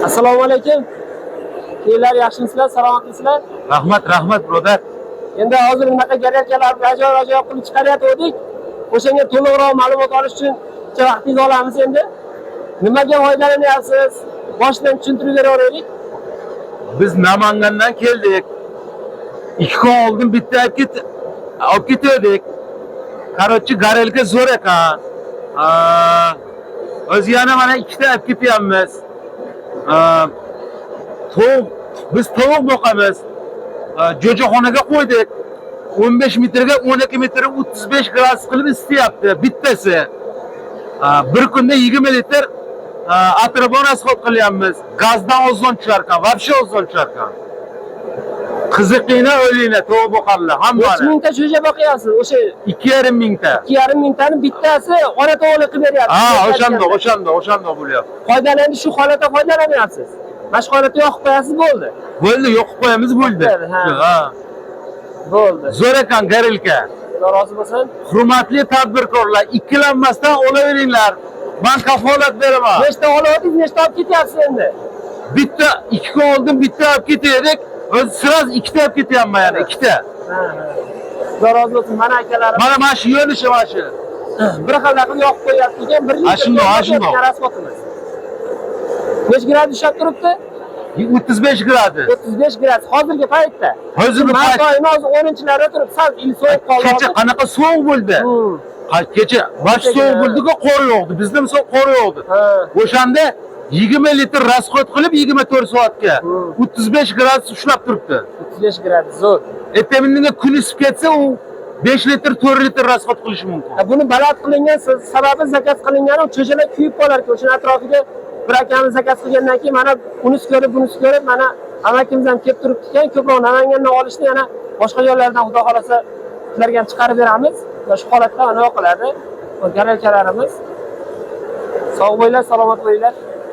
Assalomu alaykum. Keyinlar yaxshimisizlar, salomatmisizlar? Rahmat birodar. Endi hozir bunaqa garakalarni ajoyib qilib chiqaryaptik. O'shanga to'liqroq ma'lumot olish uchun vaqtingizni olamiz endi. Nimaga foydalanyapsiz? Boshdan tushuntirib beraveraylik. Biz Namangandan keldik. 2 kun oldin bitta olib ketdik. Короче, garelka zo'r ekan. O'zi yana mana ikkita olib ketyapmiz. Biz tovuq boqamiz. Jo'jaxonaga qo'ydik. 15 metrga 12 metr 35 gradus qilib isityapti bittasi. Bir kunda 20 litr atrofni rasxod qilyapmiz. Gazdan ozon tushar ekan, вообще ozon tushar ekan. Qiziqina o'ylayna tovuq boqarlar hammani. Necha mingta jo'ja boqyapsiz? O'sha 2,5 mingta. 2,5 mingtani bittasi ona tovuqlik qilib beryapsiz. O'shanda bo'lyapti. Foydalanib shu holatda foydalanyapsiz. Mashg'ulotni yoqib qo'yasiz bo'ldi. Bo'ldi, yoqib qo'yamiz bo'ldi. Ha. Bo'ldi. Zo'r ekan garelka. Xudo rozi bo'lsin. Hurmatli tadbirkorlar, ikkilanmasdan olaveringlar. Men kafolat beraman. Nechta olyapsiz, nechta olib ketyapsiz endi? Bitta 2 kun oldin bitta olib ketdik. O'zi siraz ikkita olib ketyapman yana, ikkita. Xudo rozi bo'lsin. Mana akalarim. Mana shu yo'lishi mana shu. Bir xil qilib yoqib qo'yapti ekan, bir Ashundoq. rasxotimiz. Nech gradus ushlab turibdi? 35 gradus. 35 gradus hozirgi paytda. Hozirgi paytda hozir 10-larda turib, sal sovuq qoldi. Kecha qanaqa sovuq bo'ldi? Kecha bosh sovuq bo'ldi-ku, qor yog'di. Bizda misol qor yog'di. O'shanda 20 litr rasxod qilib 24 soatga 35 gradus ushlab turibdi. 35 gradus zo'r. Ertaminga kun isib ketsa, u 5 litr, 4 litr rasxod qilishi mumkin. Buni baland qilingan sababi zakaz qilingani, cho'jalar kuyib qolar ekan. O'sha atrofiga bir akamiz zakaz qilgandan keyin mana bunisi ko'rib, mana amakimiz ham kelib turibdi ekan. Ko'proq Namangandan olishni yana boshqa joylardan xudo xolasa sizlarga ham chiqarib beramiz. Shu holatda mana qiladi. Garelkalarimiz. Sog' bo'linglar, salomat bo'linglar.